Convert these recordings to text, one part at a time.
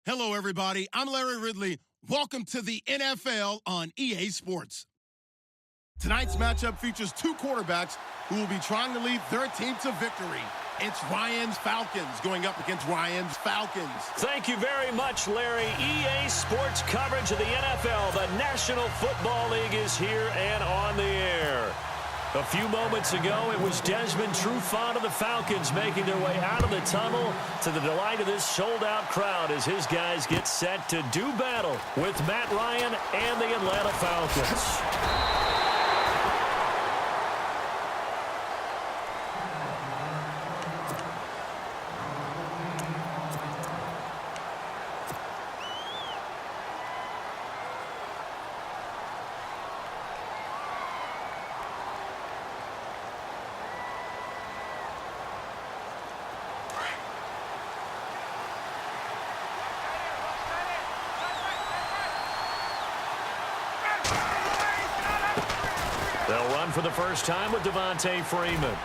Hello, everybody. I'm Larry Ridley. Welcome to the NFL on EA Sports. Tonight's matchup features two quarterbacks who will be trying to lead their team to victory. It's Ryan's Falcons going up against Ryan's Falcons. Thank you very much, Larry. EA Sports coverage of the NFL. The National Football League is here and on the air. A few moments ago, it was Desmond Trufant of the Falcons making their way out of the tunnel to the delight of this sold-out crowd as his guys get set to do battle with Matt Ryan and the Atlanta Falcons. They'll run for the first time with Devontae Freeman.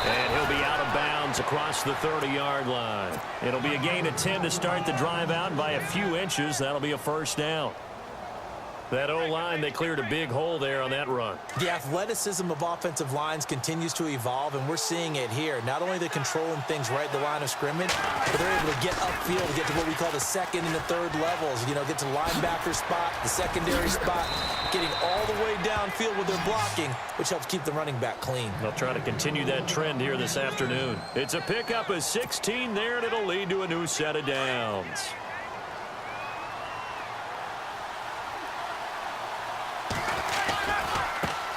And he'll be out of bounds across the 30-yard line. It'll be a gain of 10 to start the drive out. By a few inches, that'll be a first down. That O-line, they cleared a big hole there on that run. The athleticism of offensive lines continues to evolve, and we're seeing it here. Not only are they controlling things right at the line of scrimmage, but they're able to get upfield to get to what we call the second and the third levels. You know, get to the linebacker spot, the secondary spot, getting all the way downfield with their blocking, which helps keep the running back clean. They'll try to continue that trend here this afternoon. It's a pickup of 16 there, and it'll lead to a new set of downs.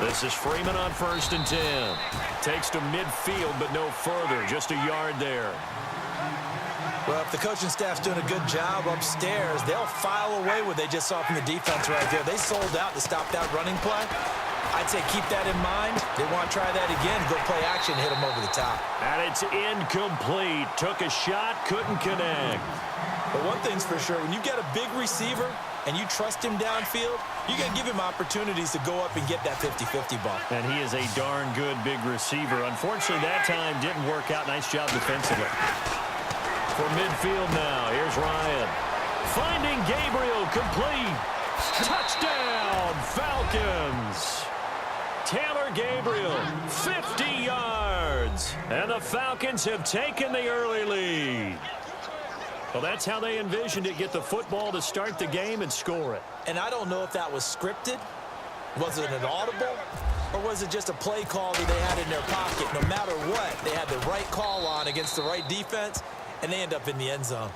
This is Freeman on 1st and 10. Takes to midfield, but no further. Just a yard there. Well, if the coaching staff's doing a good job upstairs, they'll file away what they just saw from the defense right there. They sold out to stop that running play. I'd say keep that in mind. They want to try that again, go play action, hit them over the top. And it's incomplete. Took a shot, couldn't connect. But one thing's for sure, when you get a big receiver and you trust him downfield, you got to give him opportunities to go up and get that 50-50 ball. And he is a darn good big receiver. Unfortunately, that time didn't work out. Nice job defensively. For midfield now, here's Ryan. Finding Gabriel, complete. Touchdown, Falcons. Taylor Gabriel, 50 yards. And the Falcons have taken the early lead. Well, that's how they envisioned it. Get the football to start the game and score it. And I don't know if that was scripted. Was it an audible? Or was it just a play call that they had in their pocket? No matter what, they had the right call on against the right defense, and they end up in the end zone.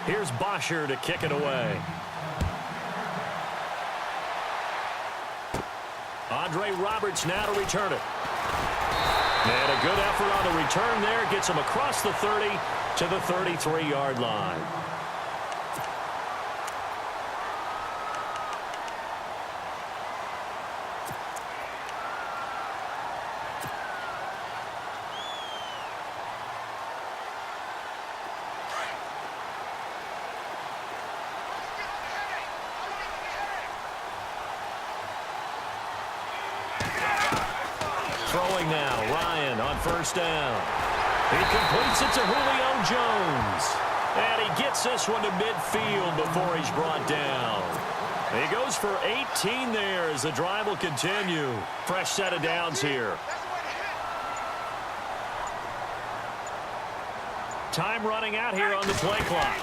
Here's Bosher to kick it away. Andre Roberts now to return it. And a good effort on the return there. Gets him across the 30 to the 33-yard line. Throwing now, Ryan on 1st down. He completes it to Julio Jones. And he gets this one to midfield before he's brought down. He goes for 18 there as the drive will continue. Fresh set of downs here. Time running out here on the play clock.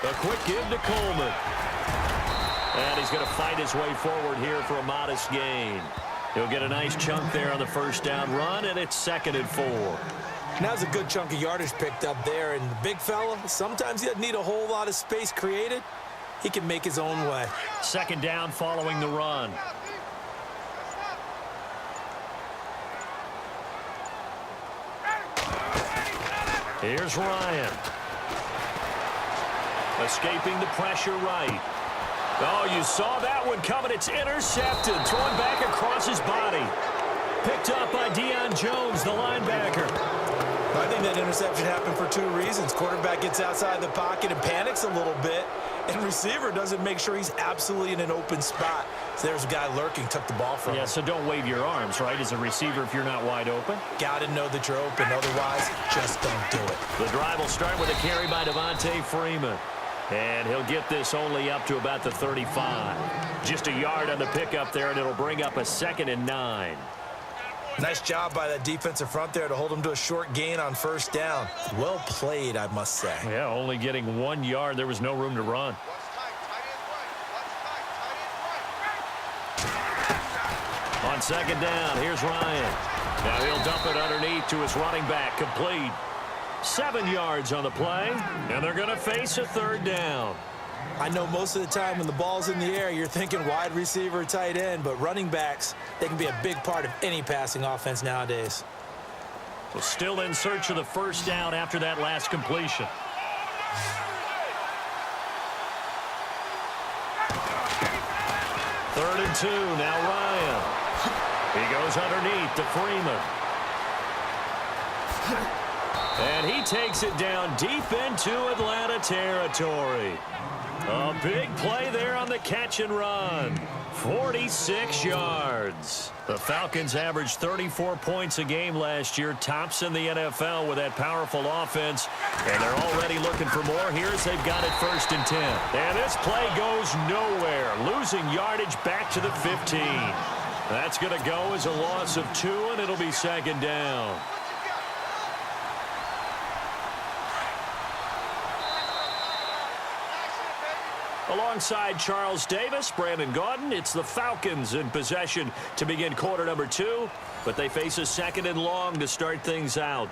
A quick give to Coleman. And he's going to fight his way forward here for a modest gain. He'll get a nice chunk there on the 1st down run, and it's 2nd and 4. Now's a good chunk of yardage picked up there, and the big fella, sometimes he doesn't need a whole lot of space created. He can make his own way. 2nd down following the run. Here's Ryan. Escaping the pressure right. Oh, you saw that one coming. It's intercepted. Thrown back across his body. Picked up by Deion Jones, the linebacker. I think that interception happened for two reasons. Quarterback gets outside the pocket and panics a little bit, and receiver doesn't make sure he's absolutely in an open spot. So there's a guy lurking, took the ball from him. Yeah, so don't wave your arms, right, as a receiver if you're not wide open. Got to know that you're open. Otherwise, just don't do it. The drive will start with a carry by Devontae Freeman. And he'll get this only up to about the 35. Just a yard on the pickup there, and it'll bring up a 2nd and 9. Nice job by that defensive front there to hold him to a short gain on first down. Well played, I must say. Yeah, only getting 1 yard. There was no room to run. On 2nd down, here's Ryan. Now he'll dump it underneath to his running back, complete. 7 yards on the play, and they're going to face a 3rd down. I know most of the time when the ball's in the air, you're thinking wide receiver, tight end, but running backs, they can be a big part of any passing offense nowadays. So still in search of the 1st down after that last completion. Third and 2, now Ryan. He goes underneath to Freeman. And he takes it down deep into Atlanta territory. A big play there on the catch and run. 46 yards. The Falcons averaged 34 points a game last year, tops in the NFL with that powerful offense. And they're already looking for more. Here's they've got it 1st and 10. And this play goes nowhere, losing yardage back to the 15. That's going to go as a loss of 2, and it'll be 2nd down. Alongside Charles Davis, Brandon Gaudin, it's the Falcons in possession to begin quarter number 2, but they face a 2nd and long to start things out.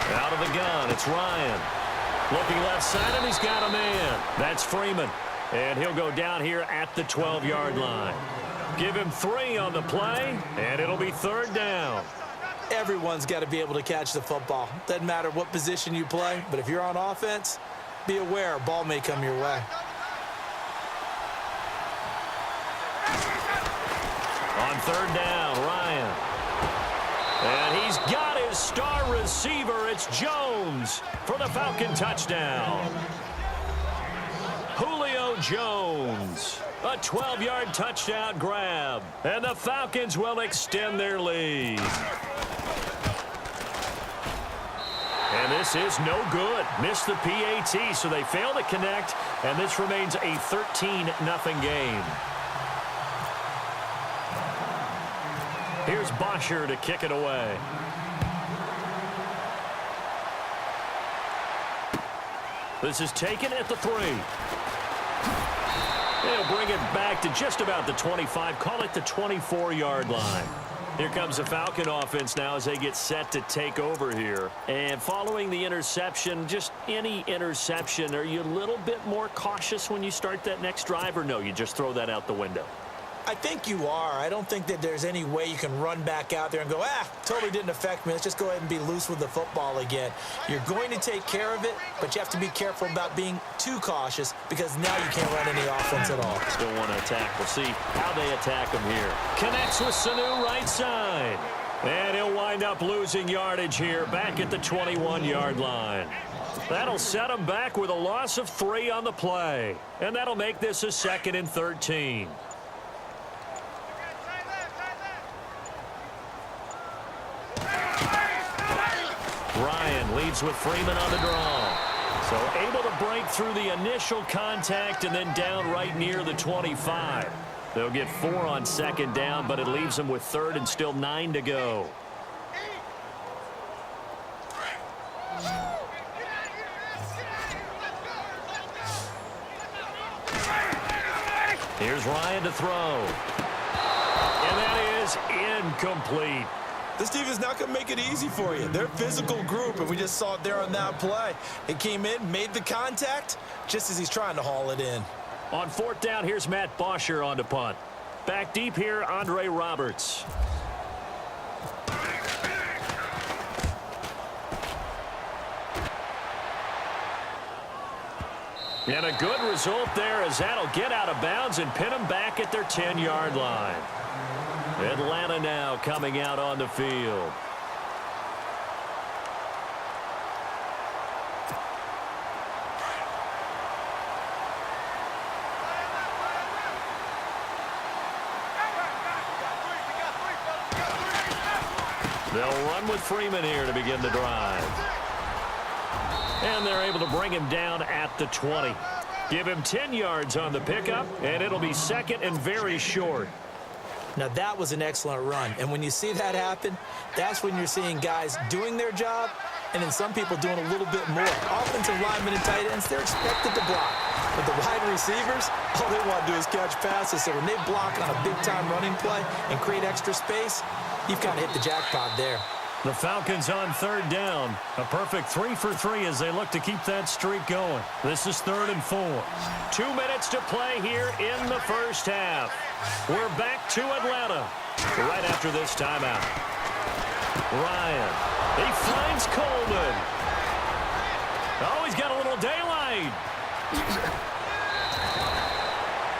Out of the gun, it's Ryan. Looking left side, and he's got a man. That's Freeman. And he'll go down here at the 12-yard line. Give him 3 on the play, and it'll be 3rd down. Everyone's got to be able to catch the football. Doesn't matter what position you play, but if you're on offense, be aware a ball may come your way. On 3rd down, Ryan. And he's got his star receiver. It's Jones for the Falcon touchdown. Julio Jones. A 12-yard touchdown grab. And the Falcons will extend their lead. And this is no good. Missed the PAT, so they fail to connect. And this remains a 13-0 game. Here's Bosher to kick it away. This is taken at the 3. They'll bring it back to just about the 25. Call it the 24-yard line. Here comes the Falcon offense now as they get set to take over here. And following the interception, just any interception, are you a little bit more cautious when you start that next drive, or no, you just throw that out the window? I think you are. I don't think that there's any way you can run back out there and go, totally didn't affect me. Let's just go ahead and be loose with the football again. You're going to take care of it, but you have to be careful about being too cautious because now you can't run any offense at all. Still want to attack. We'll see how they attack him here. Connects with Sanu right side. And he'll wind up losing yardage here back at the 21-yard line. That'll set him back with a loss of 3 on the play. And that'll make this a 2nd and 13. Ryan leads with Freeman on the draw. So able to break through the initial contact and then down right near the 25. They'll get 4 on 2nd down, but it leaves them with 3rd and still 9 to go. Here's Ryan to throw. And that is incomplete. This defense is not going to make it easy for you. They're a physical group, and we just saw it there on that play. It came in, made the contact, just as he's trying to haul it in. On fourth down, here's Matt Bosher on to punt. Back deep here, Andre Roberts. And a good result there as that'll get out of bounds and pin them back at their 10-yard line. Atlanta now coming out on the field. They'll run with Freeman here to begin the drive. And they're able to bring him down at the 20. Give him 10 yards on the pickup, and it'll be second and very short. Now, that was an excellent run. And when you see that happen, that's when you're seeing guys doing their job and then some people doing a little bit more. Offensive linemen and tight ends, they're expected to block. But the wide receivers, all they want to do is catch passes. So when they block on a big-time running play and create extra space, you've kind of hit the jackpot there. The Falcons on third down. A perfect 3 for 3 as they look to keep that streak going. This is 3rd and 4. 2 minutes to play here in the first half. We're back to Atlanta right after this timeout. Ryan. He finds Coleman. Oh, he's got a little daylight.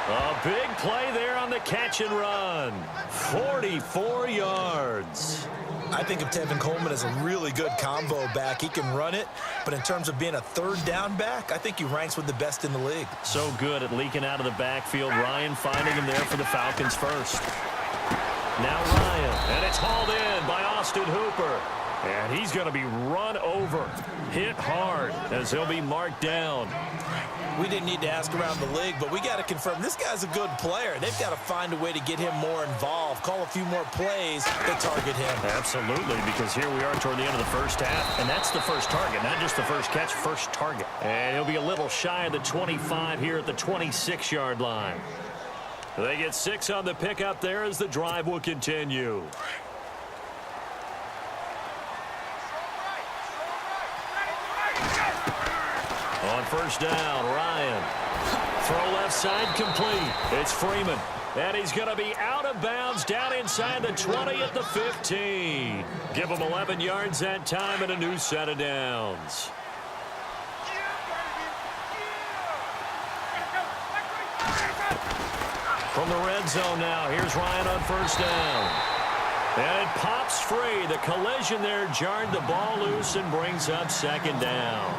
A big play there on the catch and run. 44 yards. I think of Tevin Coleman as a really good combo back. He can run it, but in terms of being a third down back, I think he ranks with the best in the league. So good at leaking out of the backfield. Ryan finding him there for the Falcons first. Now Ryan, and it's hauled in by Austin Hooper. And he's going to be run over, hit hard, as he'll be marked down. We didn't need to ask around the league, but we got to confirm this guy's a good player. They've got to find a way to get him more involved, call a few more plays that target him. Absolutely, because here we are toward the end of the first half, and that's the first target, not just the first catch, first target. And he'll be a little shy of the 25 here at the 26-yard line. They get 6 on the pickup there as the drive will continue. On first down, Ryan. Throw left side complete. It's Freeman. And he's going to be out of bounds down inside the 20 at the 15. Give him 11 yards that time and a new set of downs. From the red zone now, here's Ryan on first down. And it pops free. The collision there jarred the ball loose and brings up second down.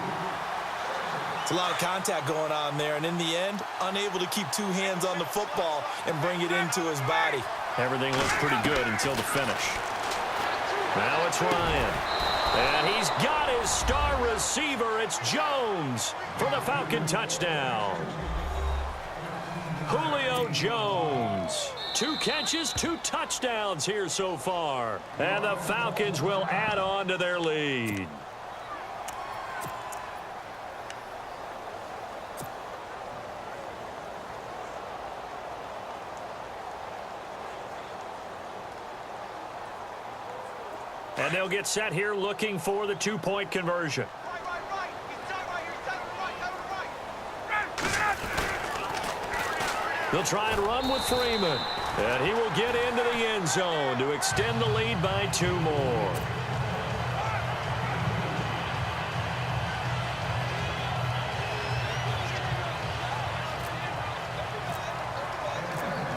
It's a lot of contact going on there, and in the end, unable to keep 2 hands on the football and bring it into his body. Everything looks pretty good until the finish. Now it's Ryan. And he's got his star receiver. It's Jones for the Falcon touchdown. Julio Jones. 2 catches, 2 touchdowns here so far. And the Falcons will add on to their lead. And they'll get set here looking for the 2-point conversion. They'll try and run with Freeman. And he will get into the end zone to extend the lead by 2 more.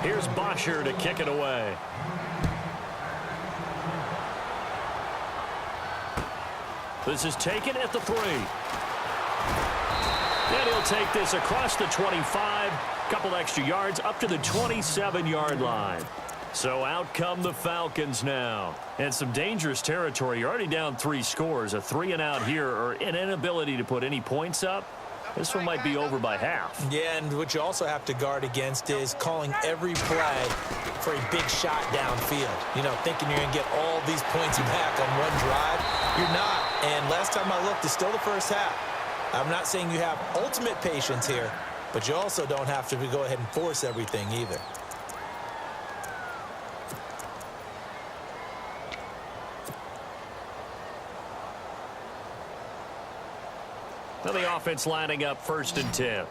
Here's Bosher to kick it away. This is taken at the 3. And he'll take this across the 25. Couple extra yards up to the 27-yard line. So out come the Falcons now. And some dangerous territory. You're already down 3 scores. A 3-and-out here or an inability to put any points up. This one might be over by half. Yeah, and what you also have to guard against is calling every play for a big shot downfield. You know, thinking you're going to get all these points back on one drive. You're not. And last time I looked, it's still the first half. I'm not saying you have ultimate patience here, but you also don't have to go ahead and force everything either. Now the offense lining up 1st and 10.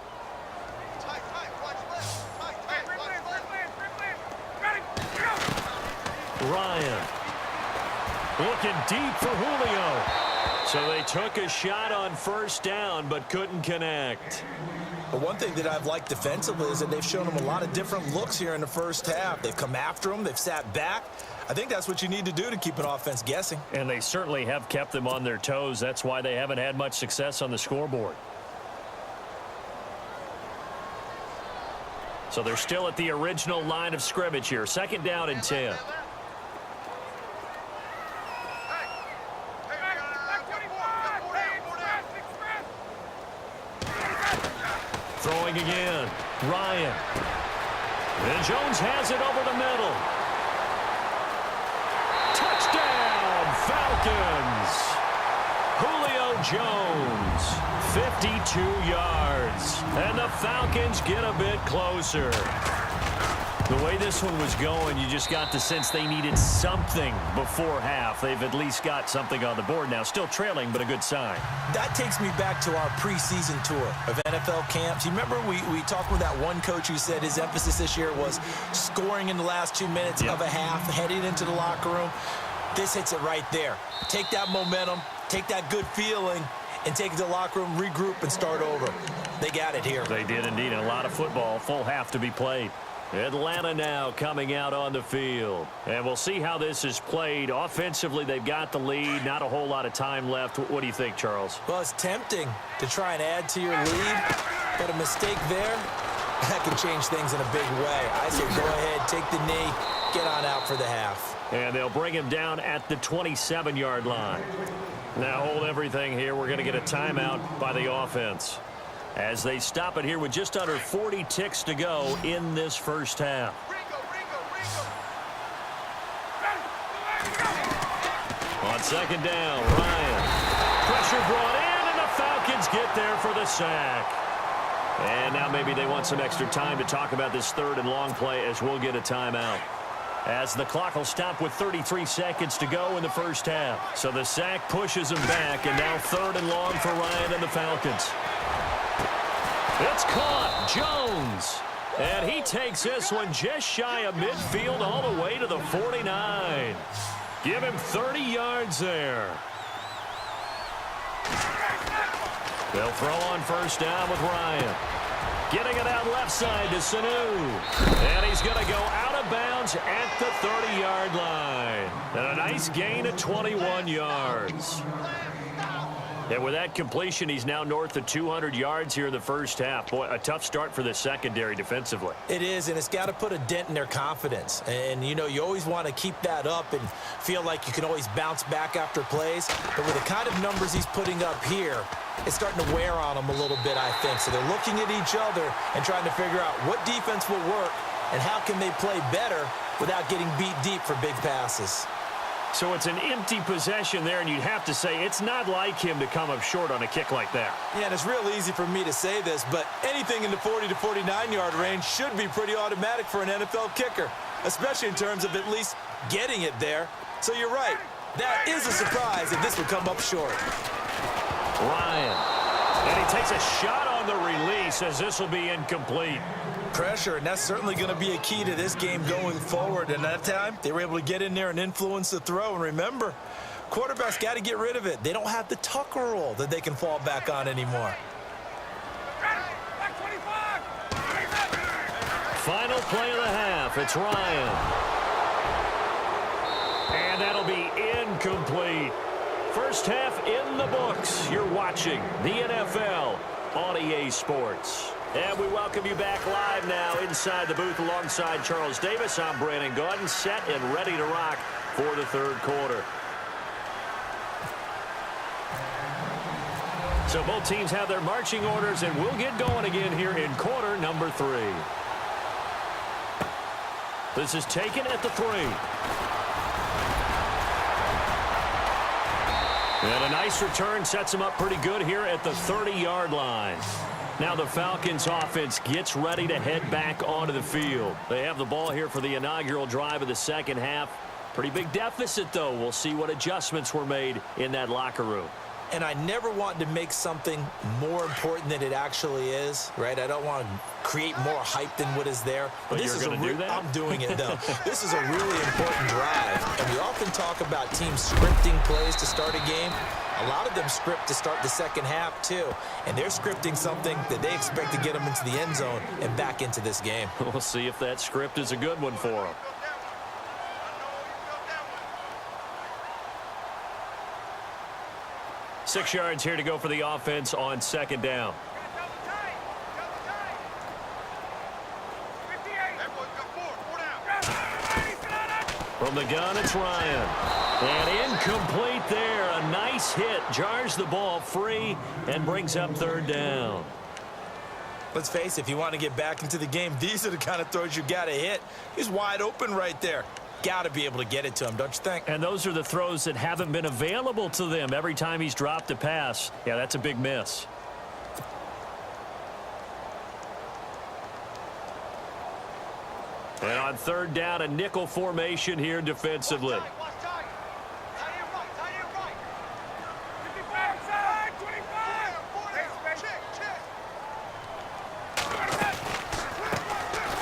Ryan looking deep for Julio. So they took a shot on 1st down but couldn't connect. But one thing that I've liked defensively is that they've shown them a lot of different looks here in the first half. They've come after them. They've sat back. I think that's what you need to do to keep an offense guessing. And they certainly have kept them on their toes. That's why they haven't had much success on the scoreboard. So they're still at the original line of scrimmage here. 2nd down and 10. Throwing again. Ryan. And Jones has it over the middle. Touchdown, Falcons. Julio Jones, 52 yards. And the Falcons get a bit closer. The way this one was going, you just got the sense they needed something before half. They've at least got something on the board now. Still trailing, but a good sign. That takes me back to our preseason tour of NFL camps. You remember we talked with that one coach who said his emphasis this year was scoring in the last 2 minutes of a half, heading into the locker room. This hits it right there. Take that momentum, take that good feeling, and take it to the locker room, regroup, and start over. They got it here. They did indeed. A lot of football, full half to be played. Atlanta now coming out on the field. And we'll see how this is played. Offensively, they've got the lead. Not a whole lot of time left. What do you think, Charles? Well, it's tempting to try and add to your lead, but a mistake there, that can change things in a big way. I say go ahead, take the knee, get on out for the half. And they'll bring him down at the 27-yard line. Now hold everything here. We're going to get a timeout by the offense as they stop it here with just under 40 ticks to go in this first half. On 2nd down, Ryan. Pressure brought in, and the Falcons get there for the sack. And now maybe they want some extra time to talk about this 3rd and long play as we'll get a timeout. As the clock will stop with 33 seconds to go in the first half. So the sack pushes him back, and now 3rd and long for Ryan and the Falcons. It's caught. Jones. And he takes this one just shy of midfield all the way to the 49. Give him 30 yards there. They'll throw on 1st down with Ryan. Getting it out left side to Sanu. And he's going to go out of bounds at the 30-yard line. And a nice gain of 21 yards. And with that completion, he's now north of 200 yards here in the first half. Boy, a tough start for the secondary defensively. It is, and it's got to put a dent in their confidence. And, you know, you always want to keep that up and feel like you can always bounce back after plays. But with the kind of numbers he's putting up here, it's starting to wear on them a little bit, I think. So they're looking at each other and trying to figure out what defense will work and how can they play better without getting beat deep for big passes. So it's an empty possession there, and you'd have to say it's not like him to come up short on a kick like that. Yeah, and it's real easy for me to say this, but anything in the 40 to 49-yard range should be pretty automatic for an NFL kicker, especially in terms of at least getting it there. So you're right. That is a surprise if this would come up short. Ryan. And he takes a shot on the release as this will be incomplete. Pressure, and that's certainly going to be a key to this game going forward. And that time, they were able to get in there and influence the throw. And remember, quarterbacks got to get rid of it. They don't have the tucker roll that they can fall back on anymore. Final play of the half. It's Ryan. And that'll be incomplete. First half in the books. You're watching the NFL on EA Sports. And we welcome you back live now inside the booth alongside Charles Davis. I'm Brandon Gaudin, set and ready to rock for the 3rd quarter. So both teams have their marching orders, and we'll get going again here in quarter number 3. This is taken at the 3. And a nice return sets him up pretty good here at the 30-yard line. Now the Falcons offense gets ready to head back onto the field. They have the ball here for the inaugural drive of the second half. Pretty big deficit, though. We'll see what adjustments were made in that locker room. and I never want to make something more important than it actually is, right? I don't want to create more hype than what is there. But this you're going to do that? I'm doing it, though. This is a really important drive, and we often talk about teams scripting plays to start a game. A lot of them script to start the second half, too, and they're scripting something that they expect to get them into the end zone and back into this game. We'll see if that script is a good one for them. Six yards here to go for the offense on second down. From the gun, it's Ryan. And incomplete there. A nice hit. Jars the ball free and brings up third down. Let's face it, if you want to get back into the game, these are the kind of throws you got to hit. He's wide open right there. Got to be able to get it to him, don't you think? And those are the throws that haven't been available to them every time he's dropped a pass. Yeah, that's a big miss. And on third down, a nickel formation here defensively.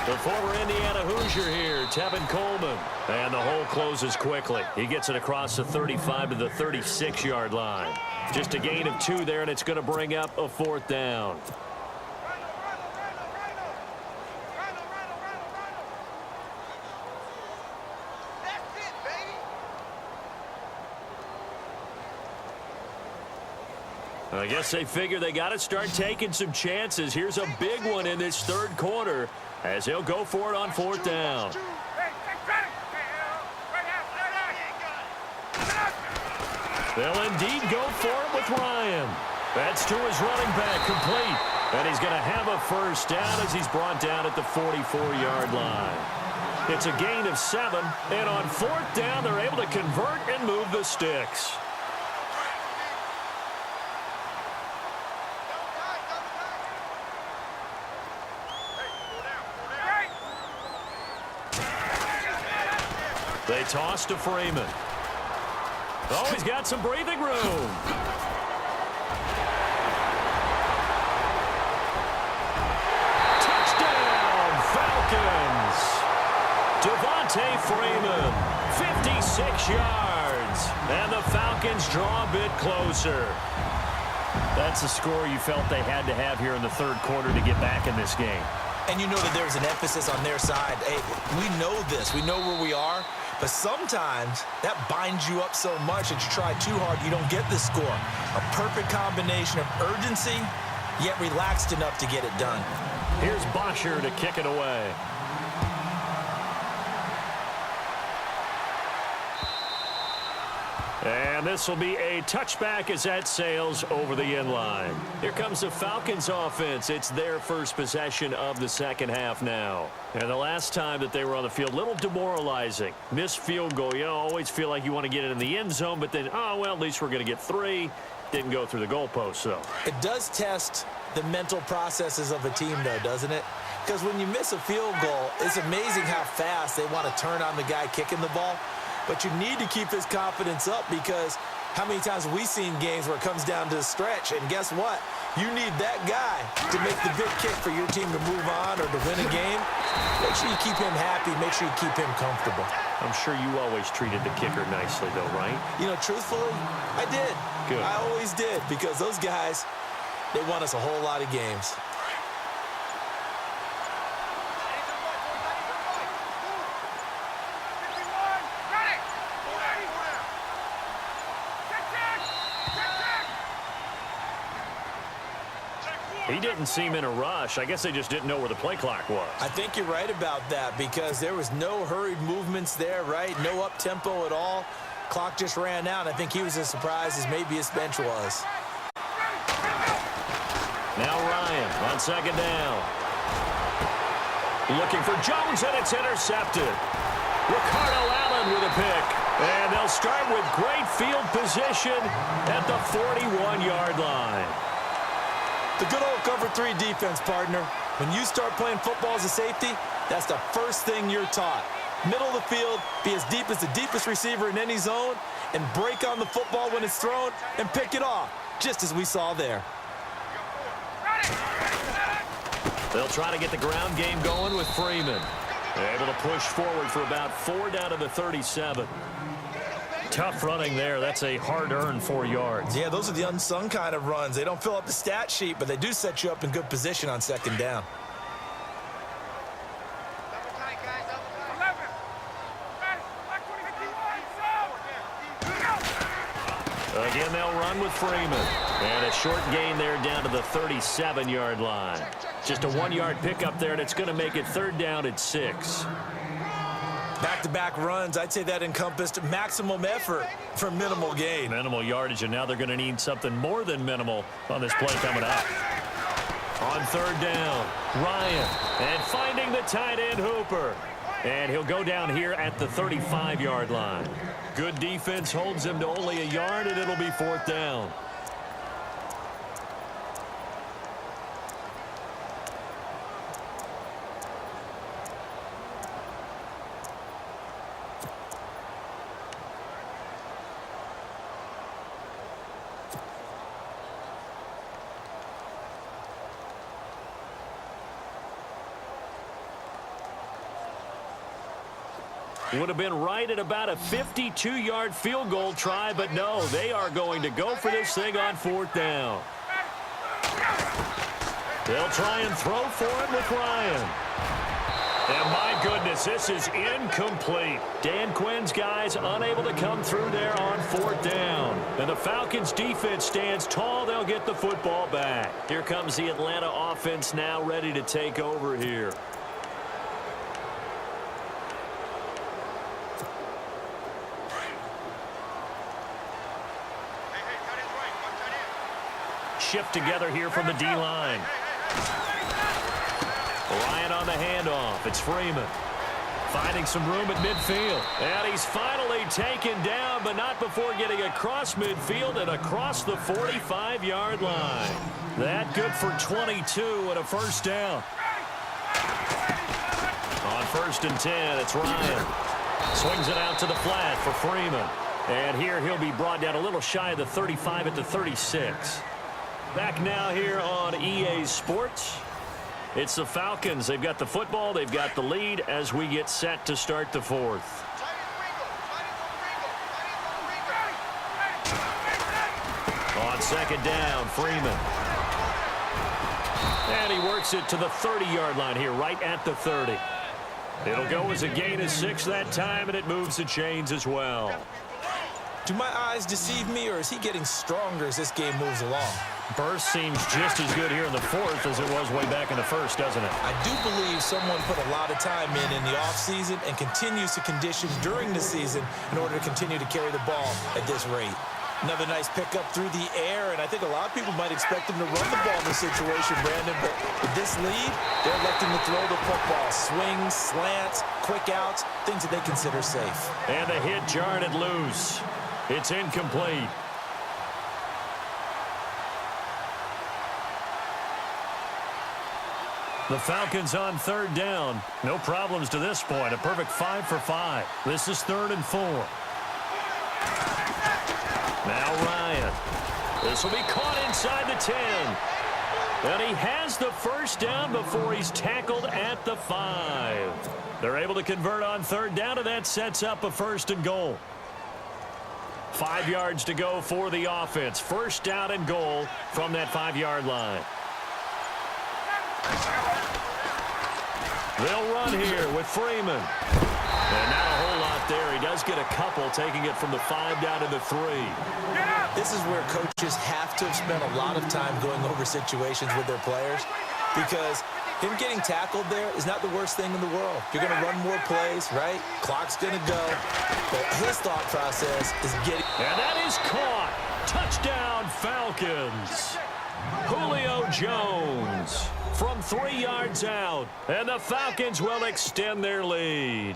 The former Indiana Hoosier here, Tevin Coleman. And the hole closes quickly. He gets it across the 35 to the 36-yard line. Just a gain of 2 there, and it's going to bring up a fourth down. I guess they figure they got to start taking some chances. Here's a big one in this third quarter as he'll go for it on fourth down. They'll indeed go for it with Ryan. That's to his running back, complete. And he's going to have a first down as he's brought down at the 44-yard line. It's a gain of 7, and on fourth down, they're able to convert and move the sticks. They toss to Freeman. Oh, he's got some breathing room. Touchdown, Falcons. Devontae Freeman, 56 yards. And the Falcons draw a bit closer. That's the score you felt they had to have here in the third quarter to get back in this game. And you know that there's an emphasis on their side. Hey, we know this. We know where we are. But sometimes that binds you up so much that you try too hard, you don't get the score. A perfect combination of urgency, yet relaxed enough to get it done. Here's Bosher to kick it away. And this will be a touchback as that sails over the end line. Here comes the Falcons offense. It's their first possession of the second half now. And the last time that they were on the field, a little demoralizing. Missed field goal. You always feel like you want to get it in the end zone, but then, oh, well, at least we're going to get 3. Didn't go through the goalpost, though. It does test the mental processes of a team, though, doesn't it? Because when you miss a field goal, it's amazing how fast they want to turn on the guy kicking the ball. But you need to keep his confidence up because how many times have we seen games where it comes down to a stretch, and guess what? You need that guy to make the big kick for your team to move on or to win a game. Make sure you keep him happy. Make sure you keep him comfortable. I'm sure you always treated the kicker nicely, though, right? You know, truthfully, I did. Good. I always did because those guys, they won us a whole lot of games. He didn't seem in a rush. I guess they just didn't know where the play clock was. I think you're right about that because there was no hurried movements there, right? No up-tempo at all. Clock just ran out. I think he was as surprised as maybe his bench was. Now Ryan on second down. Looking for Jones, and it's intercepted. Ricardo Allen with a pick. And they'll start with great field position at the 41-yard line. The good old cover 3 defense, partner. When you start playing football as a safety, that's the first thing you're taught. Middle of the field, be as deep as the deepest receiver in any zone, and break on the football when it's thrown and pick it off, just as we saw there. They'll try to get the ground game going with Freeman. They're able to push forward for about 4 down to the 37. Tough running there. That's a hard-earned 4 yards. Yeah, those are the unsung kind of runs. They don't fill up the stat sheet, but they do set you up in good position on second down. Again, they'll run with Freeman. And a short gain there down to the 37-yard line. Just a 1-yard pickup there, and it's going to make it 3rd down at 6. Back-to-back runs, I'd say that encompassed maximum effort for minimal gain. Minimal yardage, and now they're going to need something more than minimal on this play coming up. On 3rd down, Ryan, and finding the tight end Hooper. And he'll go down here at the 35-yard line. Good defense holds him to only a yard, and it'll be 4th down. Would have been right at about a 52-yard field goal try, but no, they are going to go for this thing on 4th down. They'll try and throw for it with Ryan. And my goodness, this is incomplete. Dan Quinn's guys unable to come through there on 4th down. And the Falcons defense stands tall. They'll get the football back. Here comes the Atlanta offense now ready to take over here. Shift together here from the D-line. Ryan on the handoff. It's Freeman. Finding some room at midfield. And he's finally taken down, but not before getting across midfield and across the 45-yard line. That good for 22 and a 1st down. On 1st and 10, it's Ryan. Swings it out to the flat for Freeman. And here he'll be brought down a little shy of the 35 at the 36. Back now here on EA Sports. It's the Falcons. They've got the football. They've got the lead as we get set to start the 4th. On 2nd down, Freeman. And he works it to the 30-yard line here, right at the 30. It'll go as a gain of 6 that time, and it moves the chains as well. Do my eyes deceive me, or is he getting stronger as this game moves along? Burst seems just as good here in the 4th as it was way back in the 1st, doesn't it? I do believe someone put a lot of time in the offseason and continues to condition during the season in order to continue to carry the ball at this rate. Another nice pickup through the air, and I think a lot of people might expect him to run the ball in this situation, Brandon, but with this lead, they're electing to throw the football. Swings, slants, quick outs, things that they consider safe. And the hit jarred it loose. It's incomplete. The Falcons on 3rd down. No problems to this point. A perfect 5 for 5. This is 3rd and 4. Now Ryan. This will be caught inside the 10. And he has the 1st down before he's tackled at the 5. They're able to convert on 3rd down, and that sets up a 1st and goal. 5 yards to go for the offense. 1st down and goal from that 5-yard line. They'll run here with Freeman. And not a whole lot there. He does get a couple, taking it from the 5 down to the 3. This is where coaches have to have spent a lot of time going over situations with their players, because him getting tackled there is not the worst thing in the world. You're going to run more plays, right? Clock's going to go. But his thought process is getting... And that is caught. Touchdown, Falcons. Julio Jones from 3 yards out. And the Falcons will extend their lead.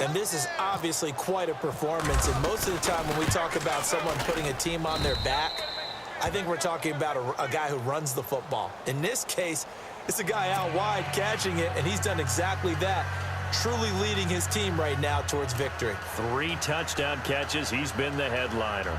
And this is obviously quite a performance. And most of the time when we talk about someone putting a team on their back, I think we're talking about a guy who runs the football. In this case, it's a guy out wide catching it, and he's done exactly that. truly leading his team right now towards victory. 3 touchdown catches. He's been the headliner.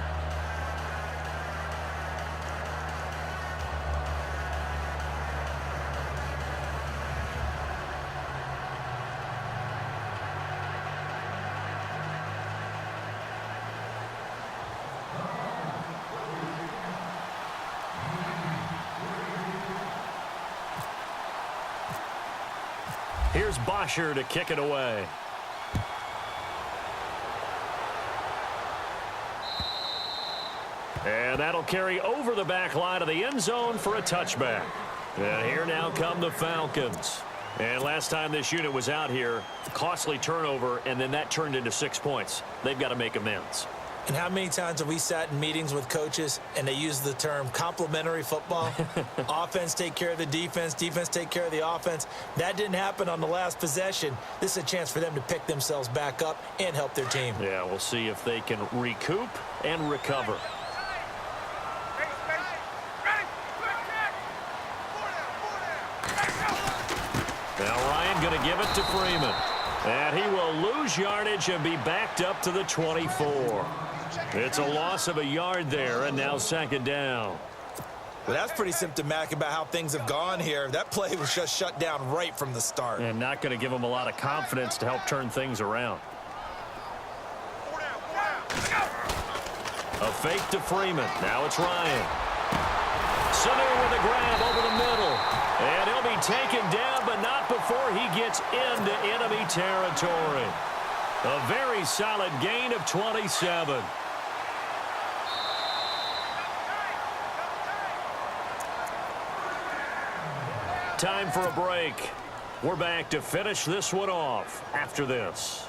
Here's Bosher to kick it away. And that'll carry over the back line of the end zone for a touchback. And here now come the Falcons. And last time this unit was out here, costly turnover, and then that turned into 6 points. They've got to make amends. And how many times have we sat in meetings with coaches and they use the term complementary football? Offense take care of the defense, defense take care of the offense. That didn't happen on the last possession. This is a chance for them to pick themselves back up and help their team. Yeah, we'll see if they can recoup and recover. Now Ryan going to give it to Freeman. And he will lose yardage and be backed up to the 24. It's a loss of a yard there, and now second down. Well, that's pretty symptomatic about how things have gone here. That play was just shut down right from the start. And not going to give him a lot of confidence to help turn things around. A fake to Freeman. Now it's Ryan. Sanu with a grab over the middle. And he'll be taken down, but not before he gets into enemy territory. A very solid gain of 27. Time for a break. We're back to finish this one off after this.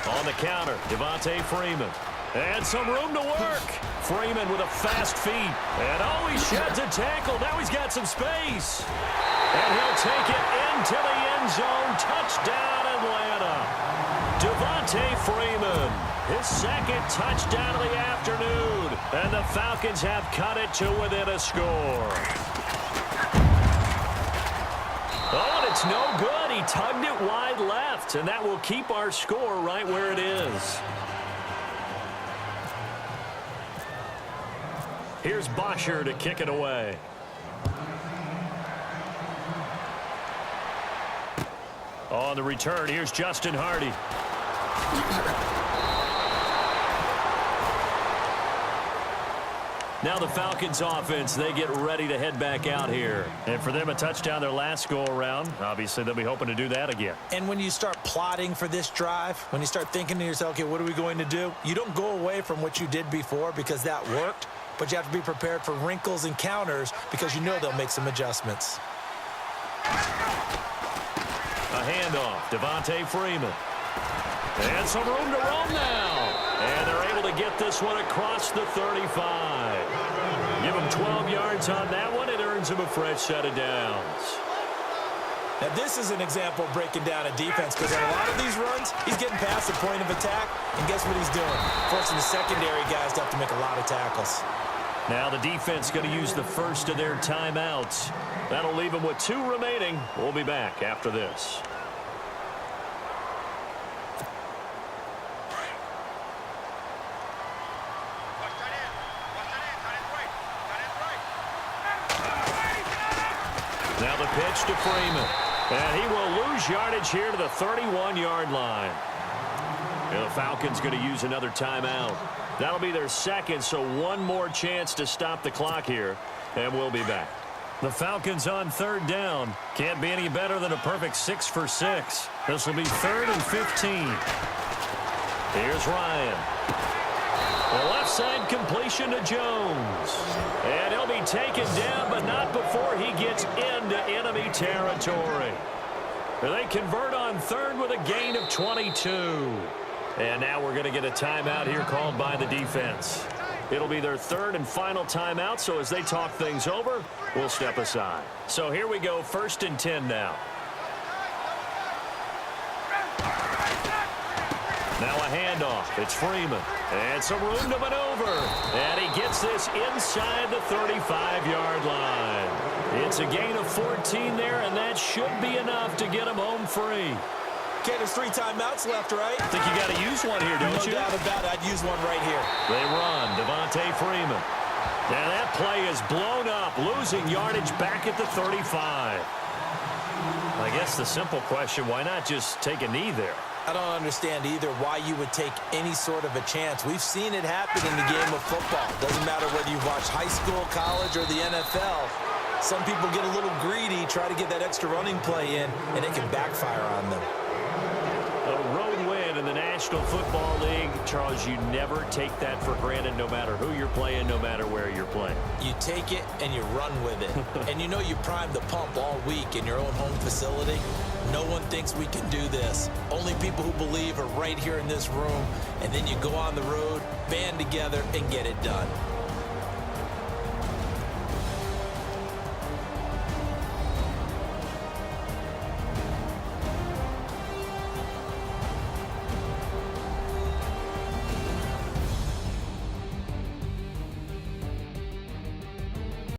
On the counter, Devontae Freeman. And some room to work. Freeman with a fast feet. And oh, he sheds a tackle. Now he's got some space. And he'll take it into the end zone. Touchdown, Atlanta. Devontae Freeman, his second touchdown of the afternoon. And the Falcons have cut it to within a score. Oh, and it's no good. He tugged it wide left, and that will keep our score right where it is. Here's Bosher to kick it away. On the return, here's Justin Hardy. Now the Falcons offense, they get ready to head back out here. And for them, a touchdown their last go-around. Obviously, they'll be hoping to do that again. And when you start plotting for this drive, when you start thinking to yourself, okay, what are we going to do? You don't go away from what you did before because that worked, but you have to be prepared for wrinkles and counters because you know they'll make some adjustments. A handoff, Devontae Freeman. And some room to roam now. And they're able to get this one across the 35. Give him 12 yards on that one. It earns him a fresh set of downs. Now, this is an example of breaking down a defense because on a lot of these runs, he's getting past the point of attack, and guess what he's doing? Forcing the secondary guys to have to make a lot of tackles. Now the defense going to use the first of their timeouts. That'll leave them with 2 remaining. We'll be back after this. Now the pitch to Freeman. And he will lose yardage here to the 31-yard line. And the Falcons going to use another timeout. That'll be their second, so one more chance to stop the clock here. And we'll be back. The Falcons on third down. Can't be any better than a perfect 6 for 6. This will be 3rd and 15. Here's Ryan. The left side completion to Jones. And he'll be taken down, but not before he gets into enemy territory. They convert on third with a gain of 22. And now we're going to get a timeout here called by the defense. It'll be their 3rd and final timeout, so as they talk things over, we'll step aside. So here we go, 1st and 10 now. Now a handoff. It's Freeman. And some room to maneuver. And he gets this inside the 35-yard line. It's a gain of 14 there, and that should be enough to get him home free. Okay, there's 3 timeouts left, right? I think you got to use one here, don't you? No doubt about it. I'd use one right here. They run. Devontae Freeman. Now that play is blown up, losing yardage back at the 35. I guess the simple question, why not just take a knee there? I don't understand either why you would take any sort of a chance. We've seen it happen in the game of football. Doesn't matter whether you've watched high school, college, or the NFL. Some people get a little greedy, try to get that extra running play in, and it can backfire on them. A road win in the National Football League. Charles, you never take that for granted no matter who you're playing, no matter where you're playing. You take it and you run with it. And you know you primed the pump all week in your own home facility. No one thinks we can do this. Only people who believe are right here in this room. And then you go on the road, band together, and get it done.